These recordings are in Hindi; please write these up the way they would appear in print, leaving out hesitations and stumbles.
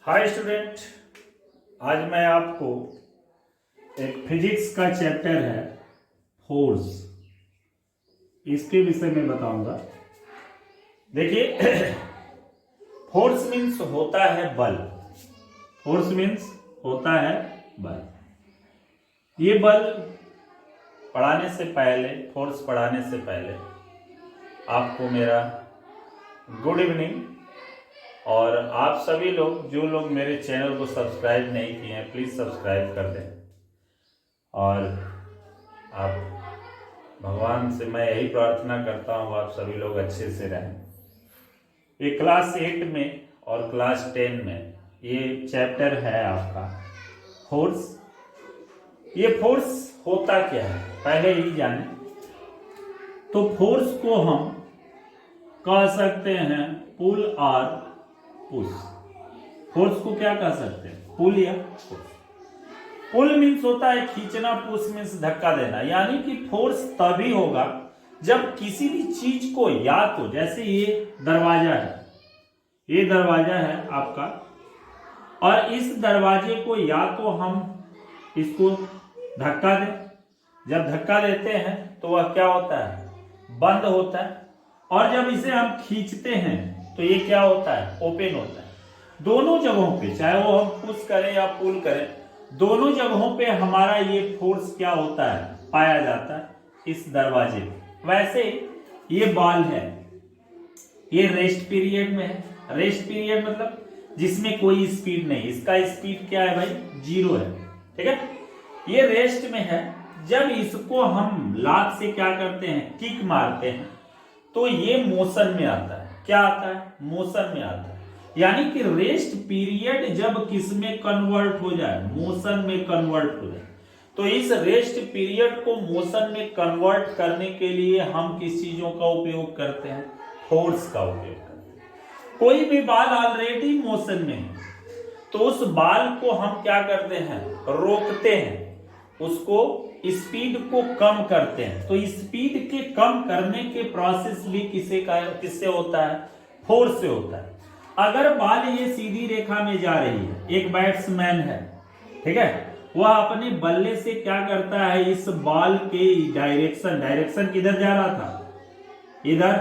हाय स्टूडेंट, आज मैं आपको एक फिजिक्स का चैप्टर है फोर्स, इसके विषय में बताऊंगा। देखिए, फोर्स मीन्स होता है बल। फोर्स मीन्स होता है बल। ये बल पढ़ाने से पहले, फोर्स पढ़ाने से पहले आपको मेरा गुड इवनिंग। और आप सभी लोग जो लोग मेरे चैनल को सब्सक्राइब नहीं किए हैं, प्लीज़ सब्सक्राइब कर दें। और आप भगवान से मैं यही प्रार्थना करता हूँ आप सभी लोग अच्छे से रहें। ये क्लास 8 में और क्लास 10 में ये चैप्टर है आपका फोर्स। ये फोर्स होता क्या है पहले ही जाने। तो फोर्स को हम कह सकते हैं पुल और पुश। फोर्स को क्या कह सकते हैं? पुल या पुश। पुल मीन्स होता है खींचना, पुश मीन्स धक्का देना। यानी कि फोर्स तभी होगा जब किसी भी चीज को, या तो जैसे ये दरवाजा है, ये दरवाजा है आपका, और इस दरवाजे को या तो हम इसको धक्का दें। जब धक्का देते हैं तो वह क्या होता है? बंद होता है। और जब इसे हम खींचते हैं तो ये क्या होता है? ओपन होता है। दोनों जगहों पे, चाहे वो हम पुश करें या पुल करें, दोनों जगहों पे हमारा ये फोर्स क्या होता है? पाया जाता है इस दरवाजे पे। वैसे ये बॉल है, ये रेस्ट पीरियड में है। रेस्ट पीरियड मतलब जिसमें कोई स्पीड नहीं। इसका स्पीड क्या है भाई? 0 है। ठीक है, ये रेस्ट में है। जब इसको हम लात से क्या करते हैं? किक मारते हैं, तो ये मोशन में आता है। क्या आता है? मोशन में आता है। यानी कि रेस्ट पीरियड जब किस में कन्वर्ट हो जाए? मोशन में कन्वर्ट हो जाए। तो इस रेस्ट पीरियड को मोशन में कन्वर्ट करने के लिए हम किस चीजों का उपयोग करते हैं? फोर्स का उपयोग करते हैं। कोई भी बाल ऑलरेडी मोशन में है, तो उस बाल को हम क्या करते हैं? रोकते हैं, उसको स्पीड को कम करते हैं। तो स्पीड के कम करने के प्रोसेस भी किससे होता है? फोर्स से होता है। अगर बॉल ये सीधी रेखा में जा रही है, एक बैट्समैन है, ठीक है, वह अपने बल्ले से क्या करता है? इस बॉल के डायरेक्शन किधर जा रहा था? इधर,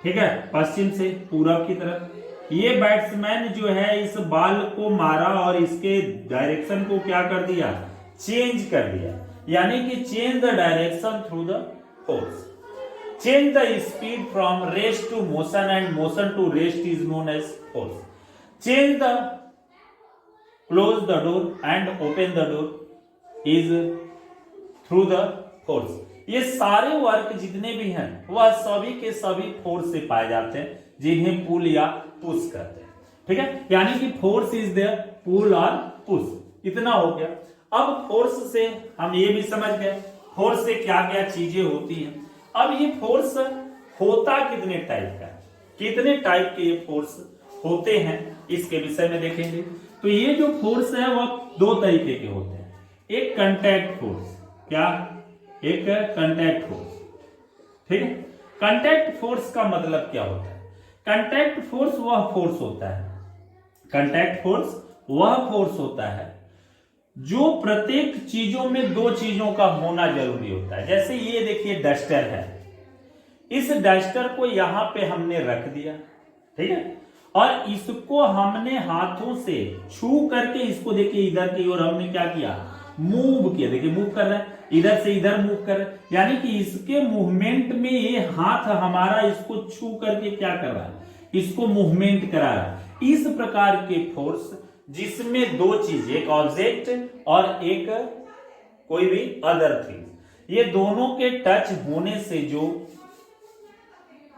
ठीक है, पश्चिम से पूरब की तरफ। ये बैट्समैन जो है इस बॉल को मारा और इसके डायरेक्शन को क्या कर दिया? चेंज कर दिया। यानी कि change the direction through the force. Change the speed from rest to motion and motion to rest is known as force. Change the close the door and open the door is through the force. ये सारे वर्क जितने भी हैं वह सभी के सभी फोर्स से पाए जाते हैं, जिन्हें पुल या पुश कहते हैं। ठीक है, यानी कि फोर्स इज देयर, पुल और पुश। इतना हो गया। अब फोर्स से हम ये भी समझ गए फोर्स से क्या क्या चीजें होती हैं। अब ये फोर्स होता कितने टाइप का है, कितने टाइप के ये फोर्स होते हैं, इसके विषय में देखेंगे। तो ये जो फोर्स है वह 2 तरीके के होते हैं। एक कांटेक्ट फोर्स, क्या? एक कांटेक्ट फोर्स। ठीक है, कांटेक्ट फोर्स का मतलब क्या होता है? कांटेक्ट फोर्स वह फोर्स होता है, कांटेक्ट फोर्स वह फोर्स होता है जो प्रत्येक चीजों में 2 चीजों का होना जरूरी होता है। जैसे ये देखिए डस्टर है, इस डस्टर को यहां पे हमने रख दिया, ठीक है, और इसको हमने हाथों से छू करके, इसको देखिए इधर की ओर हमने क्या किया? मूव किया। देखिए मूव कर रहा है, इधर से इधर मूव कर रहा है। यानी कि इसके मूवमेंट में ये हाथ हमारा इसको छू करके क्या कर रहा है? इसको मूवमेंट करा रहा है। इस प्रकार के फोर्स जिसमें 2 चीज, एक ऑब्जेक्ट और एक कोई भी अदर थिंग, ये दोनों के टच होने से जो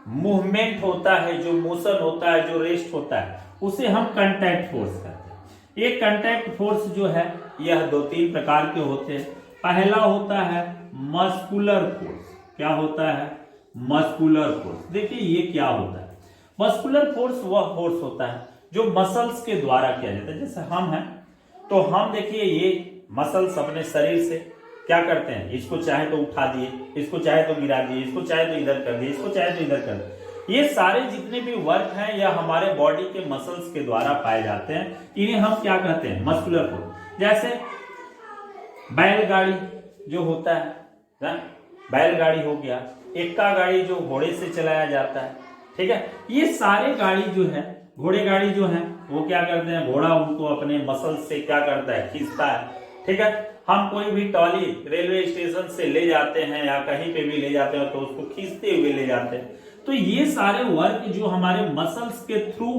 मूवमेंट होता है, जो मोशन होता है, जो रेस्ट होता है, उसे हम कांटेक्ट फोर्स कहते हैं। ये कांटेक्ट फोर्स जो है यह 2-3 प्रकार के होते हैं। पहला होता है मस्कुलर फोर्स। क्या होता है? Muscular force. देखिए ये क्या होता है? मस्कुलर फोर्स वह फोर्स होता है जो मसल्स के द्वारा किया जाता है। जैसे हम हैं, तो हम देखिए ये मसल्स अपने शरीर से क्या करते हैं? इसको चाहे तो उठा दिए, इसको चाहे तो गिरा दिए, इसको चाहे तो इधर कर दिए, इसको चाहे तो इधर कर दिए। ये सारे जितने भी वर्क हैं या हमारे बॉडी के मसल्स के द्वारा पाए जाते हैं, इन्हें हम क्या कहते हैं, मस्कुलर फोर्स। जैसे बैलगाड़ी जो होता है, बैलगाड़ी हो गया, एक्का गाड़ी जो घोड़े से चलाया जाता है, ठीक है, ये सारे गाड़ी जो है, घोड़े गाड़ी जो है, वो क्या करते हैं, घोड़ा उनको अपने मसल से क्या करता है, खींचता है, ठीक है। हम कोई भी ट्रॉली रेलवे स्टेशन से ले जाते हैं या कहीं पे भी ले जाते हैं तो उसको खींचते हुए ले जाते हैं। तो ये सारे वर्क जो हमारे मसल्स के थ्रू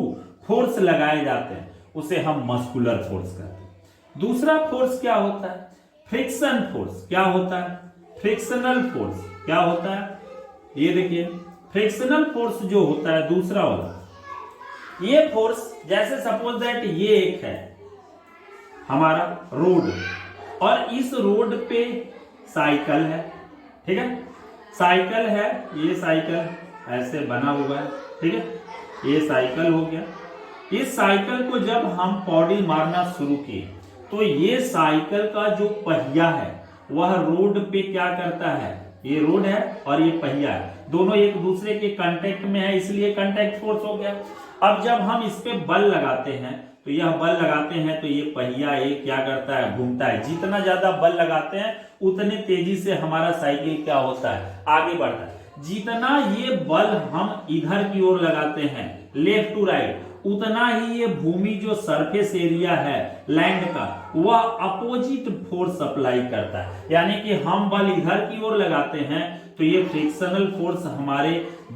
फोर्स लगाए जाते हैं उसे हम मस्कुलर फोर्स कहते हैं। दूसरा फोर्स क्या होता है, फ्रिक्शन फोर्स। क्या होता है, फ्रिक्शनल फोर्स। क्या होता है, ये देखिए फ्रिक्शनल फोर्स जो होता है दूसरा वाला, ये फोर्स जैसे सपोज दैट ये एक है हमारा रोड और इस रोड पे साइकिल है, ठीक है, साइकिल है, ये साइकिल ऐसे बना हुआ है, ठीक है, ये साइकिल हो गया। इस साइकिल को जब हम पौड़ी मारना शुरू किए तो ये साइकिल का जो पहिया है वह रोड पे क्या करता है, ये रोड है और ये पहिया है, दोनों एक दूसरे के कांटेक्ट में है, इसलिए कांटेक्ट फोर्स हो गया। अब जब हम इस पे बल लगाते हैं तो यह बल लगाते हैं तो ये पहिया ये क्या करता है, घूमता है। जितना ज्यादा बल लगाते हैं उतने तेजी से हमारा साइकिल क्या होता है, आगे बढ़ता है। जितना ये बल हम इधर की ओर लगाते हैं लेफ्ट टू राइट, उतना ही ये भूमि जो सरफेस एरिया है लैंड का वह अपोजिट फोर्स अप्लाई करता है। यानी कि हम बल इधर की ओर लगाते हैं तो ये फ्रिक्शनल फोर्स हमारे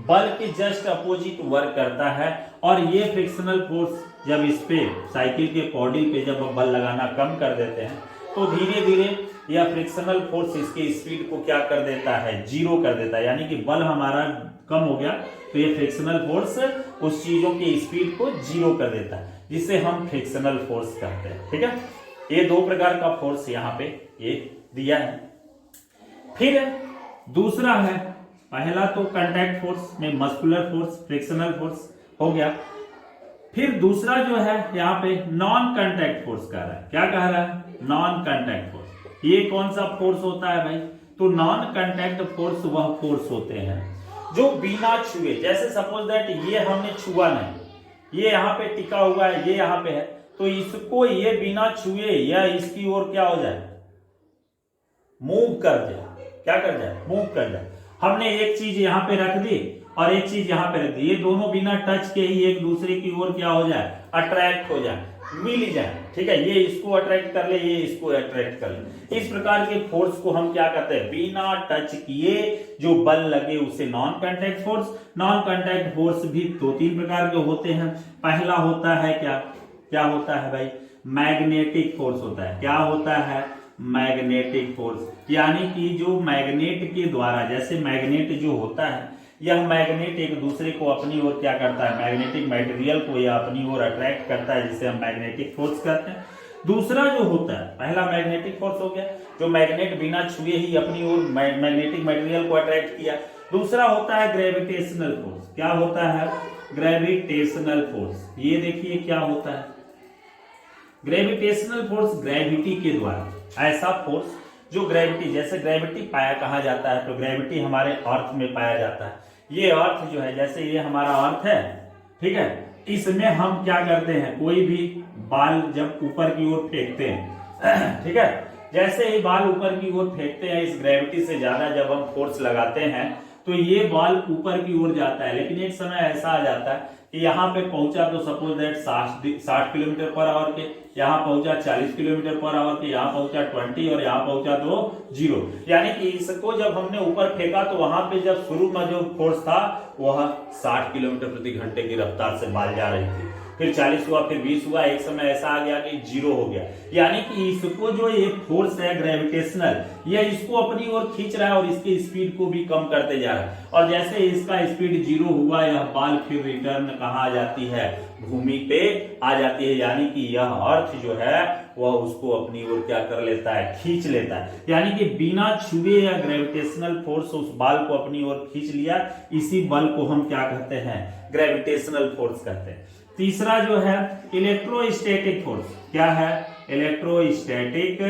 बल के जस्ट अपोजिट वर्क करता है, और ये फ्रिक्शनल फोर्स जब इस पे साइकिल के पॉडी पे जब हम बल लगाना कम कर देते हैं तो धीरे धीरे यह फ्रिक्शनल फोर्स इसके स्पीड को क्या कर देता है, जीरो कर देता है। यानी कि बल हमारा कम हो गया तो ये फ्रिक्शनल फोर्स उस चीजों की स्पीड को जीरो कर देता है, जिसे हम फ्रिक्शनल फोर्स कहते हैं, ठीक है। ये दो प्रकार का फोर्स यहाँ पे ये दिया है। फिर दूसरा है, पहला तो कांटेक्ट फोर्स में मस्कुलर फोर्स, फ्रिक्शनल फोर्स हो गया। फिर दूसरा जो है यहाँ पे नॉन कांटेक्ट फोर्स कह रहा है। क्या कह रहा है, नॉन कांटेक्ट फोर्स। ये कौन सा फोर्स होता है भाई, तो नॉन कांटेक्ट फोर्स वह फोर्स होते हैं जो बिना छुए, जैसे सपोज दैट ये हमने छुआ नहीं, ये यहाँ पे टिका हुआ है, ये यहाँ पे है, तो इसको ये बिना छुए या इसकी ओर क्या हो जाए, मूव कर जाए, क्या कर जाए, मूव कर जाए। हमने एक चीज यहाँ पे रख दी और एक चीज यहाँ पे रख दी, ये दोनों बिना टच के ही एक दूसरे की ओर क्या हो जाए, अट्रैक्ट हो जाए, मिल जाए, ठीक है। ये इसको अट्रैक्ट कर ले, ये इसको अट्रैक्ट कर ले। इस प्रकार के फोर्स को हम क्या कहते हैं, बिना टच किए जो बल लगे उसे non contact force. Non contact force भी दो तीन प्रकार के होते हैं। पहला होता है क्या होता है भाई, मैग्नेटिक फोर्स होता है। क्या होता है, मैग्नेटिक फोर्स, यानी कि जो मैग्नेट के द्वारा, जैसे मैग्नेट जो होता है, यह मैग्नेट एक दूसरे को अपनी ओर क्या करता है, मैग्नेटिक मटेरियल को यह अपनी ओर अट्रैक्ट करता है, जिसे हम मैग्नेटिक फोर्स कहते हैं। दूसरा जो होता है, पहला मैग्नेटिक फोर्स हो गया जो मैग्नेट बिना छुए ही अपनी ओर मैग्नेटिक मटेरियल को अट्रैक्ट किया। दूसरा होता है ग्रेविटेशनल फोर्स। क्या होता है, ग्रेविटेशनल फोर्स। ये देखिए क्या होता है, ग्रेविटेशनल फोर्स ग्रेविटी के द्वारा, ऐसा फोर्स जो ग्रेविटी, जैसे ग्रेविटी पाया कहा जाता है, तो ग्रेविटी हमारे अर्थ में पाया जाता है। ये अर्थ जो है, जैसे ये हमारा अर्थ है, ठीक है, इसमें हम क्या करते हैं, कोई भी बाल जब ऊपर की ओर फेंकते हैं, ठीक है, जैसे ही बाल ऊपर की ओर फेंकते हैं, इस ग्रेविटी से ज्यादा जब हम फोर्स लगाते हैं तो ये बाल ऊपर की ओर जाता है। लेकिन एक समय ऐसा आ जाता है कि यहाँ पे पहुंचा तो suppose that 60 kilometre per hour के, यहाँ पहुंचा 40 किलोमीटर पर आवर के, यहाँ पहुंचा 20 और यहाँ पहुंचा तो 0। यानी कि इसको जब हमने ऊपर फेंका तो वहां पे जब शुरू में जो फोर्स था वह 60 किलोमीटर प्रति घंटे की रफ्तार से बाल जा रही थी, फिर 40 हुआ, फिर 20 हुआ, एक समय ऐसा आ गया कि 0 हो गया। यानी कि इसको जो ये फोर्स है ग्रेविटेशनल, यह इसको अपनी ओर खींच रहा है और इसकी स्पीड को भी कम करते जा रहा है। और जैसे इसका स्पीड 0 हुआ, यह बाल फिर रिटर्न कहाँ आ जाती है, भूमि पे आ जाती है। यानी कि यह अर्थ जो है वह उसको अपनी ओर क्या कर लेता है, खींच लेता है। यानी कि बिना छुए या ग्रेविटेशनल फोर्स उस बाल को अपनी ओर खींच लिया। इसी बल को हम क्या कहते हैं, ग्रेविटेशनल फोर्स कहते हैं। तीसरा जो है इलेक्ट्रोस्टैटिक फोर्स। क्या है, इलेक्ट्रोस्टैटिक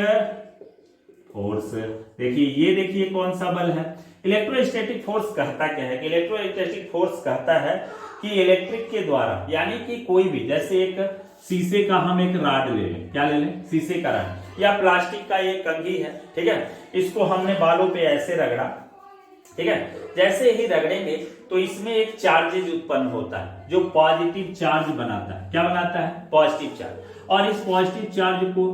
फोर्स। देखिए ये देखिए कौन सा बल है, इलेक्ट्रोस्टैटिक फोर्स कहता क्या है कि इलेक्ट्रोस्टैटिक फोर्स कहता है कि इलेक्ट्रिक के द्वारा, यानी कि कोई भी, जैसे एक शीशे का हम एक रॉड ले लें, क्या ले लें, शीशे का रॉड, या प्लास्टिक का ये कंघी है, ठीक है, इसको हमने बालों पे ऐसे रगड़ा, ठीक है, जैसे ही रगड़ेंगे तो इसमें एक चार्जेज उत्पन्न होता है जो पॉजिटिव चार्ज बनाता है। क्या बनाता है? Positive charge. और इस पॉजिटिव चार्ज को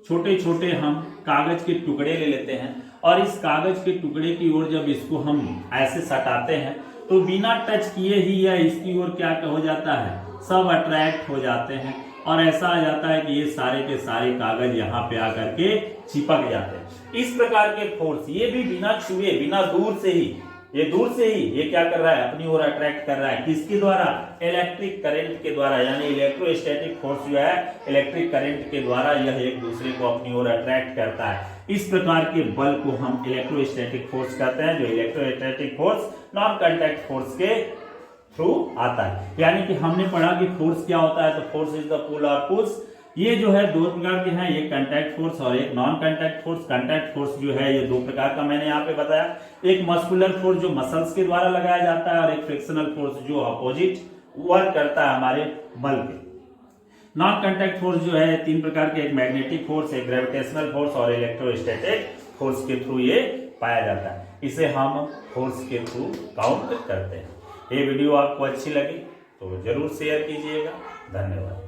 छोटे छोटे हम कागज के टुकड़े ले लेते हैं, और इस कागज के टुकड़े की ओर जब इसको हम ऐसे सटाते हैं तो बिना टच किए ही यह इसकी ओर क्या हो जाता है, सब अट्रैक्ट हो जाते हैं, और ऐसा आ जाता है कि ये सारे के सारे कागज यहाँ पे आकर के चिपक जाते हैं। इस प्रकार के फोर्स, ये भी बिना छुए, बिना दूर से ही, ये दूर से ही ये क्या कर रहा है, अपनी ओर अट्रैक्ट कर रहा है। किसके द्वारा? इलेक्ट्रिक करंट के द्वारा, यानी इलेक्ट्रोस्टैटिक फोर्स जो है इलेक्ट्रिक करंट के द्वारा यह एक दूसरे को अपनी ओर अट्रैक्ट करता है। इस प्रकार के बल को हम इलेक्ट्रोस्टैटिक फोर्स कहते हैं, जो electrostatic force non contact force के थ्रू आता है। यानी कि हमने पढ़ा कि फोर्स क्या होता है, तो फोर्स इज द पुल और पुश। ये जो है दो प्रकार के हैं, एक कांटेक्ट फोर्स और एक non contact force. Contact force जो है ये दो प्रकार का मैंने यहाँ पे बताया, एक मस्कुलर फोर्स जो मसल्स के द्वारा लगाया जाता है, और एक फ्रिक्शनल फोर्स जो अपोजिट वर्क करता है हमारे बल के। नॉन कांटेक्ट फोर्स जो है तीन प्रकार के, एक मैग्नेटिक फोर्स, एक ग्रेविटेशनल फोर्स और इलेक्ट्रोस्टैटिक फोर्स के थ्रू ये पाया जाता है। इसे हम फोर्स के थ्रू काउंट करते हैं। ये वीडियो आपको अच्छी लगी तो जरूर शेयर कीजिएगा। धन्यवाद।